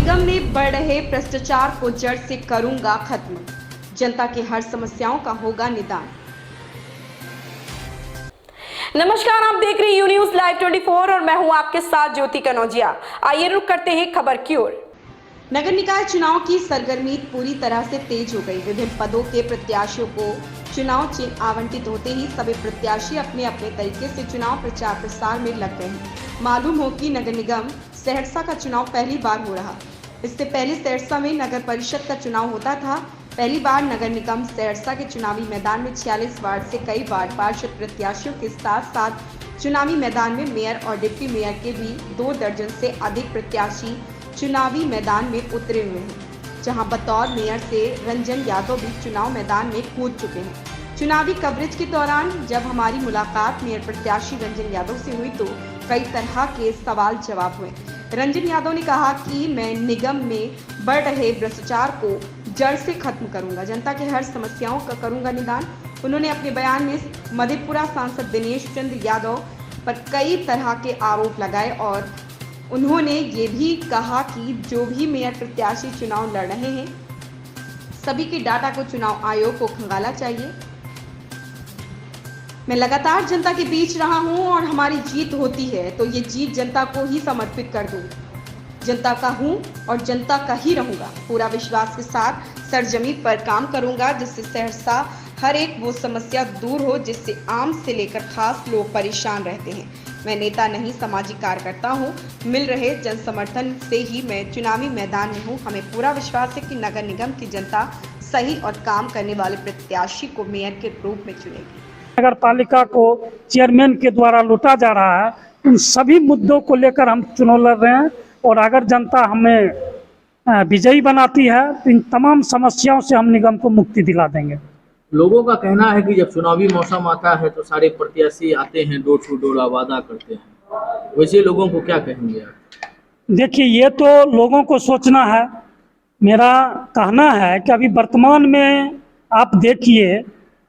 निगम में बढ़ रहे भ्रष्टाचार को जड़ से करूंगा खत्म, जनता की हर समस्याओं का होगा निदान। नमस्कार, आप देख रहे हैं यू न्यूज़ लाइव 24 और मैं हूं आपके साथ ज्योति कनौजिया। आइए रुक करते हैं खबर की ओर। नगर निकाय चुनाव की सरगर्मी पूरी तरह से तेज हो गई। विभिन्न पदों के प्रत्याशियों को चुनाव चिन्ह आवंटित होते ही सभी प्रत्याशी अपने अपने तरीके से चुनाव प्रचार प्रसार में लग गए हैं। मालूम हो कि नगर निगम सहरसा का चुनाव पहली बार हो रहा। इससे पहले सहरसा में नगर परिषद का चुनाव होता था। पहली बार नगर निगम सहरसा के चुनावी मैदान में 46 वार्ड से कई वार्ड पार्षद प्रत्याशियों के साथ साथ चुनावी मैदान में मेयर और डिप्टी मेयर के भी 2 दर्जन से अधिक प्रत्याशी चुनावी मैदान में उतरे हुए हैं, जहां बतौर मेयर से रंजन यादव भी चुनाव मैदान में कूद चुके हैं। चुनावी कवरेज के दौरान जब हमारी मुलाकात मेयर प्रत्याशी रंजन यादव से हुई तो कई तरह के सवाल जवाब हुए। रंजन यादव ने कहा कि मैं निगम में बढ़ रहे भ्रष्टाचार को जड़ से खत्म करूंगा, जनता की हर समस्याओं का करूंगा निदान। उन्होंने अपने बयान में मधेपुरा सांसद दिनेश चंद्र यादव पर कई तरह के आरोप लगाए और उन्होंने ये भी कहा कि जो भी मेयर प्रत्याशी चुनाव लड़ रहे हैं सभी के डाटा को चुनाव आयोग को खंगालना चाहिए। मैं लगातार जनता के बीच रहा हूं और हमारी जीत होती है तो ये जीत जनता को ही समर्पित कर दूं। जनता का हूं और जनता का ही रहूंगा। पूरा विश्वास के साथ सरजमीन पर काम करूंगा जिससे सहरसा हर एक वो समस्या दूर हो जिससे आम से लेकर खास लोग परेशान रहते हैं। मैं नेता नहीं, सामाजिक कार्यकर्ता हूं। मिल रहे जन समर्थन से ही मैं चुनावी मैदान में हूं। हमें पूरा विश्वास है कि नगर निगम की जनता सही और काम करने वाले प्रत्याशी को मेयर के रूप में चुनेगी। नगर पालिका को चेयरमैन के द्वारा लूटा जा रहा है, उन सभी मुद्दों को लेकर हम चुनाव लड़ रहे हैं और अगर जनता हमें विजयी बनाती है तो इन तमाम समस्याओं से हम निगम को मुक्ति दिला देंगे। लोगों का कहना है कि जब चुनावी मौसम आता है तो सारे प्रत्याशी आते हैं, डोर टू डोर वादा करते हैं, वैसे लोगों को क्या कहेंगे आप? देखिए, ये तो लोगों को सोचना है। मेरा कहना है कि अभी वर्तमान में आप देखिए,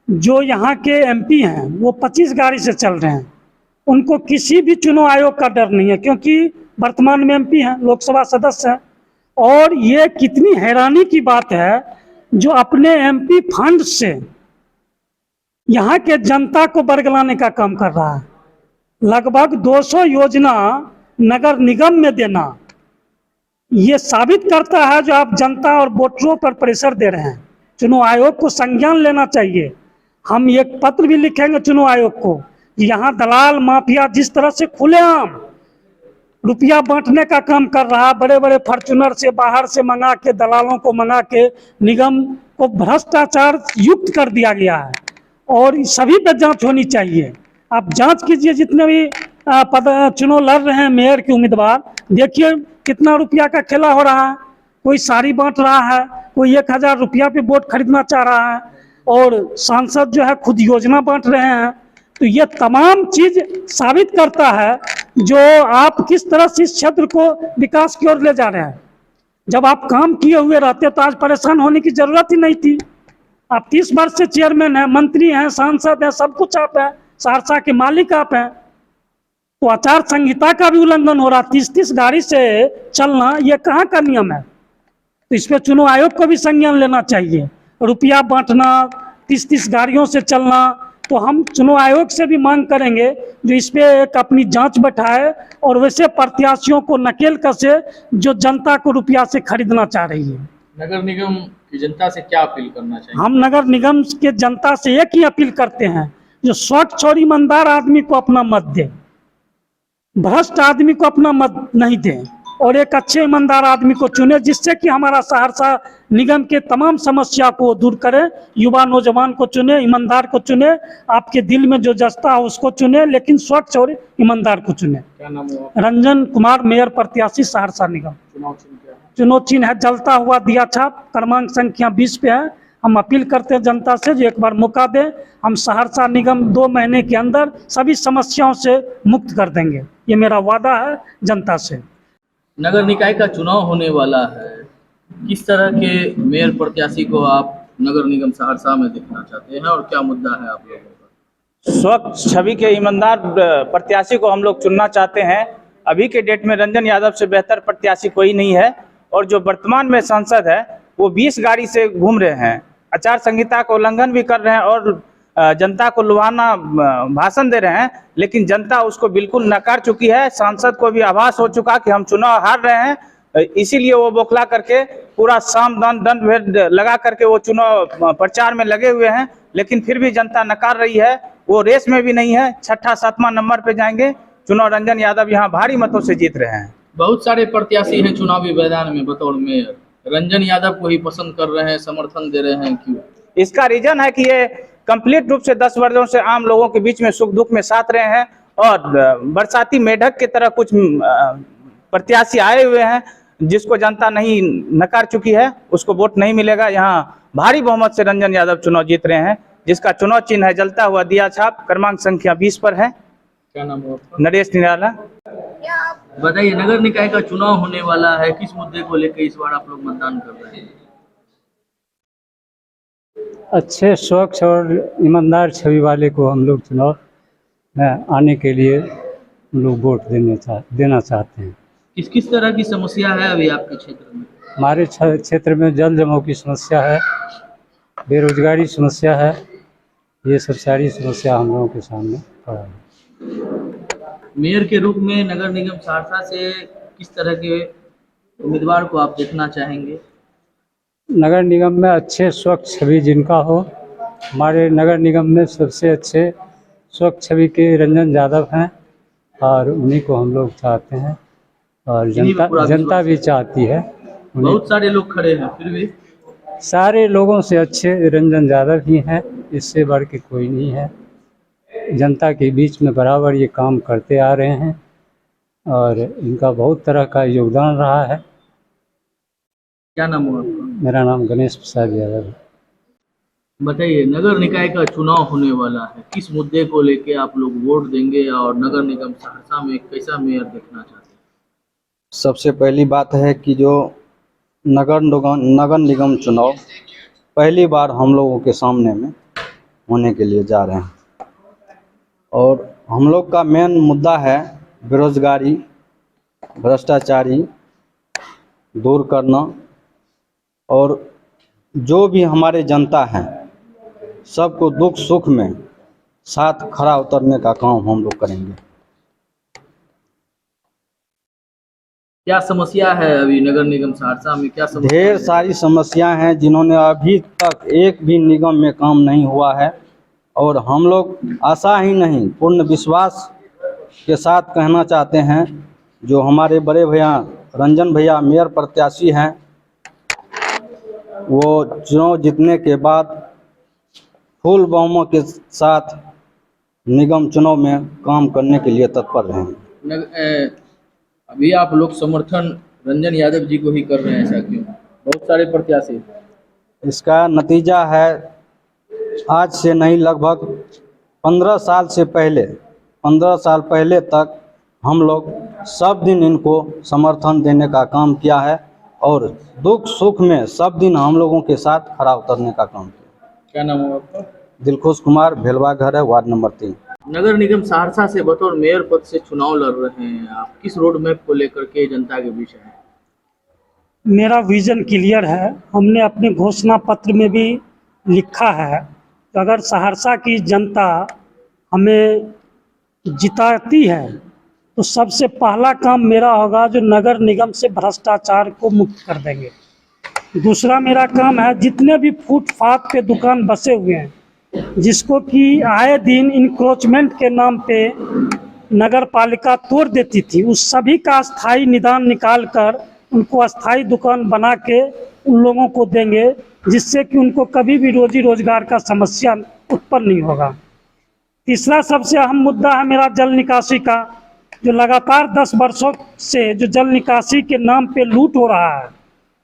जो यहाँ के एमपी हैं वो 25 गाड़ी से चल रहे हैं। उनको किसी भी चुनाव आयोग का डर नहीं है क्योंकि वर्तमान में एमपी हैं, लोकसभा सदस्य हैं। और ये कितनी हैरानी की बात है, जो अपने एमपी फंड से यहाँ के जनता को बरगलाने का काम कर रहा है। लगभग 200 योजना नगर निगम में देना, ये साबित करता है जो आप जनता और वोटरों पर प्रेशर दे रहे हैं। चुनाव आयोग को संज्ञान लेना चाहिए। हम एक पत्र भी लिखेंगे चुनाव आयोग को, यहाँ दलाल माफिया जिस तरह से खुलेआम रुपया बांटने का काम कर रहा है, बड़े बड़े फॉर्च्यूनर से बाहर से मंगा के, दलालों को मंगा के निगम को भ्रष्टाचार युक्त कर दिया गया है और सभी पे जांच होनी चाहिए। आप जांच कीजिए, जितने भी चुनाव लड़ रहे हैं मेयर के उम्मीदवार, देखिए कितना रुपया का खेला हो रहा है। कोई साड़ी बांट रहा है, कोई 1000 रुपया पे वोट खरीदना चाह रहा है और सांसद जो है खुद योजना बांट रहे हैं। तो ये तमाम चीज साबित करता है जो आप किस तरह से इस क्षेत्र को विकास की ओर ले जा रहे हैं। जब आप काम किए हुए रहते तो आज परेशान होने की जरूरत ही नहीं थी। आप 30 वर्ष से चेयरमैन हैं, मंत्री हैं, सांसद हैं, सब कुछ आप हैं, सहरसा के मालिक आप हैं। तो आचार संहिता का भी उल्लंघन हो रहा। 30 गाड़ी से चलना ये कहाँ का नियम है? तो इस पर चुनाव आयोग को भी संज्ञान लेना चाहिए। रुपया बांटना, 30 गाड़ियों से चलना, तो हम चुनाव आयोग से भी मांग करेंगे जो इस पे एक अपनी जांच बैठाए और वैसे प्रत्याशियों को नकेल कसे जो जनता को रुपया से खरीदना चाह रही है। नगर निगम की जनता से क्या अपील करना चाहिए? हम नगर निगम के जनता से एक ही अपील करते हैं, जो स्वच्छ और ईमानदार आदमी को अपना मत दे, भ्रष्ट आदमी को अपना मत नहीं दे और एक अच्छे ईमानदार आदमी को चुने, जिससे कि हमारा सहरसा निगम के तमाम समस्या को दूर करे। युवा नौजवान को चुने, ईमानदार को चुने, आपके दिल में जो जचता है उसको चुने, लेकिन स्वच्छ और ईमानदार को चुने। क्या नाम है? रंजन कुमार, मेयर प्रत्याशी सहरसा निगम। चुनाव चिन्ह है जलता हुआ दिया छाप, क्रमांक संख्या 20 पे है। हम अपील करते हैं जनता से जो एक बार मौका दें, हम सहरसा निगम 2 महीने के अंदर सभी समस्याओं से मुक्त कर देंगे। ये मेरा वादा है जनता से। नगर निकाय का चुनाव होने वाला है, किस तरह के मेयर प्रत्याशी को आप नगर निगम सहरसा में देखना चाहते हैं और क्या मुद्दा है आप लोगों का? स्वच्छ छवि के ईमानदार प्रत्याशी को हम लोग चुनना चाहते हैं। अभी के डेट में रंजन यादव से बेहतर प्रत्याशी कोई नहीं है और जो वर्तमान में सांसद है वो 20 गाड़ी से घूम रहे हैं, आचार संहिता का उल्लंघन भी कर रहे हैं और जनता को लुभाना भाषण दे रहे हैं, लेकिन जनता उसको बिल्कुल नकार चुकी है। सांसद को भी आभास हो चुका कि हम चुनाव हार रहे हैं, इसीलिए वो बौखला करके पूरा साम दान दंड भेद लगा करके वो चुनाव प्रचार में लगे हुए हैं, लेकिन फिर भी जनता नकार रही है। वो रेस में भी नहीं है, 6ठा-7वां नंबर पे जाएंगे। चुनाव रंजन यादव यहाँ भारी मतों से जीत रहे हैं। बहुत सारे प्रत्याशी हैं चुनावी मैदान में बतौर मेयर, रंजन यादव को ही पसंद कर रहे हैं, समर्थन दे रहे हैं, क्यों? इसका रीजन है कि ये कंप्लीट रूप से 10 वर्षों से आम लोगों के बीच में सुख दुख में साथ रहे हैं और बरसाती मेढक की तरह कुछ प्रत्याशी आए हुए हैं जिसको जनता नहीं नकार चुकी है, उसको वोट नहीं मिलेगा। यहाँ भारी बहुमत से रंजन यादव चुनाव जीत रहे हैं, जिसका चुनाव चिन्ह है जलता हुआ दिया छाप, क्रमांक संख्या 20 पर है। क्या नाम है आपका? नरेश निराला। बताइए, नगर निकाय का चुनाव होने वाला है, किस मुद्दे को लेकर इस बार आप लोग मतदान कर रहे हैं? अच्छे स्वच्छ और ईमानदार छवि वाले को हम लोग चुनाव में आने के लिए हम लोग वोट देना चाहते हैं। किस किस तरह की समस्या है अभी आपके क्षेत्र में? हमारे क्षेत्र में जल जमाव की समस्या है, बेरोजगारी समस्या है, ये सब सारी समस्या हम लोगों के सामने खड़ा है। मेयर के रूप में नगर निगम सहरसा से किस तरह के उम्मीदवार को आप देखना चाहेंगे? नगर निगम में अच्छे स्वच्छ छवि जिनका हो, हमारे नगर निगम में सबसे अच्छे स्वच्छ छवि के रंजन यादव हैं और उन्हीं को हम लोग चाहते हैं और जनता भी चाहती है। बहुत सारे लोग खड़े हैं, फिर भी सारे लोगों से अच्छे रंजन यादव ही हैं, इससे बढ़ के कोई नहीं है। जनता के बीच में बराबर ये काम करते आ रहे हैं और इनका बहुत तरह का योगदान रहा है। क्या नाम हुआ आपका? मेरा नाम गणेश प्रसाद यादव है। बताइए, नगर निकाय का चुनाव होने वाला है, किस मुद्दे को लेके आप लोग वोट देंगे और नगर निगम सहरसा में कैसा मेयर देखना चाहते हैं? सबसे पहली बात है कि जो नगर निगम चुनाव पहली बार हम लोगों के सामने में होने के लिए जा रहे हैं और हम लोग का मेन मुद्दा है बेरोजगारी, भ्रष्टाचारी दूर करना और जो भी हमारे जनता हैं सबको दुख सुख में साथ खड़ा उतरने का काम हम लोग करेंगे। क्या समस्या है अभी नगर निगम सहरसा में? क्या समस्या? ढेर सारी समस्याएं हैं जिन्होंने अभी तक एक भी निगम में काम नहीं हुआ है और हम लोग आशा ही नहीं पूर्ण विश्वास के साथ कहना चाहते हैं, जो हमारे बड़े भैया रंजन भैया मेयर प्रत्याशी हैं, वो चुनाव जीतने के बाद फुल बहुमत के साथ निगम चुनाव में काम करने के लिए तत्पर रहेंगे। अभी आप लोग समर्थन रंजन यादव जी को ही कर रहे हैं, ऐसा क्यों? बहुत सारे प्रत्याशी। इसका नतीजा है आज से नहीं लगभग 15 साल पहले तक हम लोग सब दिन इनको समर्थन देने का काम किया है और दुख सुख में सब दिन हम लोगों के साथ खड़ा उतरने का काम किया। क्या नाम है आपका? दिलखुश कुमार, भेलवा घर है, वार्ड नंबर 3। नगर निगम सहरसा से बतौर मेयर पद से चुनाव लड़ रहे हैं आप, किस रोड मैप को लेकर के जनता के बीच है? मेरा विज़न क्लियर है। हमने अपने घोषणा पत्र में भी लिखा है कि अगर सहरसा की जनता हमें जिताती है तो सबसे पहला काम मेरा होगा जो नगर निगम से भ्रष्टाचार को मुक्त कर देंगे। दूसरा मेरा काम है जितने भी फुटपाथ पे दुकान बसे हुए हैं जिसको कि आए दिन इंक्रोचमेंट के नाम पे नगर पालिका तोड़ देती थी, उस सभी का स्थायी निदान निकाल कर उनको अस्थाई दुकान बना के उन लोगों को देंगे, जिससे कि उनको कभी भी रोजी रोजगार का समस्या उत्पन्न नहीं होगा। तीसरा सबसे अहम मुद्दा है मेरा जल निकासी का, जो लगातार 10 वर्षों से जो जल निकासी के नाम पे लूट हो रहा है,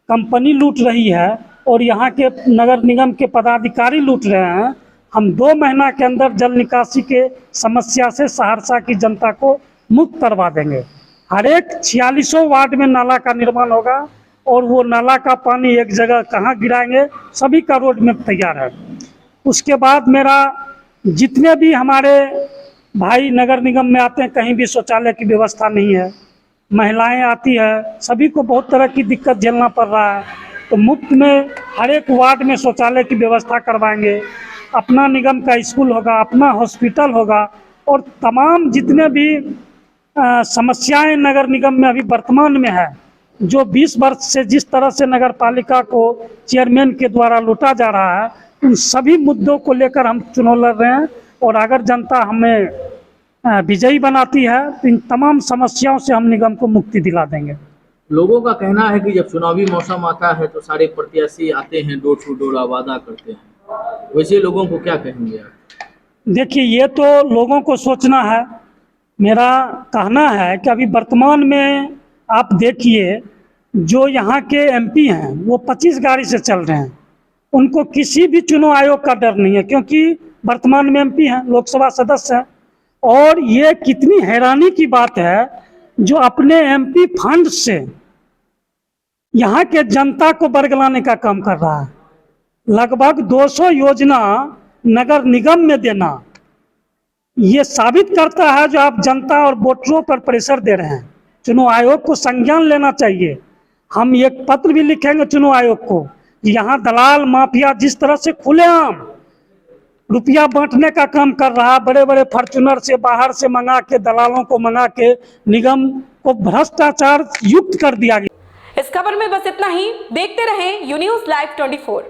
कंपनी लूट रही है और यहाँ के नगर निगम के पदाधिकारी लूट रहे हैं। हम 2 महीना के अंदर जल निकासी के समस्या से सहरसा की जनता को मुक्त करवा देंगे। हर एक 46 वार्ड में नाला का निर्माण होगा और वो नाला का पानी एक जगह कहाँ गिराएंगे, सभी का रोड मैप तैयार है। उसके बाद मेरा जितने भी हमारे भाई नगर निगम में आते हैं, कहीं भी शौचालय की व्यवस्था नहीं है, महिलाएं आती है, सभी को बहुत तरह की दिक्कत झेलना पड़ रहा है। तो मुफ्त में हर एक वार्ड में शौचालय की व्यवस्था करवाएंगे, अपना निगम का स्कूल होगा, अपना हॉस्पिटल होगा, और तमाम जितने भी समस्याएं नगर निगम में अभी वर्तमान में है, जो 20 वर्ष से जिस तरह से नगर पालिका को चेयरमैन के द्वारा लूटा जा रहा है, उन सभी मुद्दों को लेकर हम चुनाव लड़ रहे हैं। और अगर जनता हमें विजयी बनाती है तो इन तमाम समस्याओं से हम निगम को मुक्ति दिला देंगे। लोगों का कहना है कि जब चुनावी मौसम आता है तो सारे प्रत्याशी आते हैं, डोर टू डोर वादा करते हैं, वैसे लोगों को क्या कहेंगे आप? देखिए, ये तो लोगों को सोचना है। मेरा कहना है कि अभी वर्तमान में आप देखिए, जो यहाँ के एमपी हैं वो 25 गाड़ी से चल रहे हैं। उनको किसी भी चुनाव आयोग का डर नहीं है, क्योंकि वर्तमान में एमपी हैं, लोकसभा सदस्य हैं। और ये कितनी हैरानी की बात है, जो अपने एमपी फंड से यहाँ के जनता को बरगलाने का काम कर रहा है। लगभग 200 योजना नगर निगम में देना, ये साबित करता है जो आप जनता और वोटरों पर प्रेशर दे रहे हैं। चुनाव आयोग को संज्ञान लेना चाहिए। हम एक पत्र भी लिखेंगे चुनाव आयोग को, यहाँ दलाल माफिया जिस तरह से खुलेआम रुपया बांटने का काम कर रहा है, बड़े बड़े फॉर्च्यूनर से बाहर से मंगा के, दलालों को मंगा के निगम को भ्रष्टाचार युक्त कर दिया गया। इस खबर में बस इतना ही। देखते रहें यून्यूज़ लाइव 24।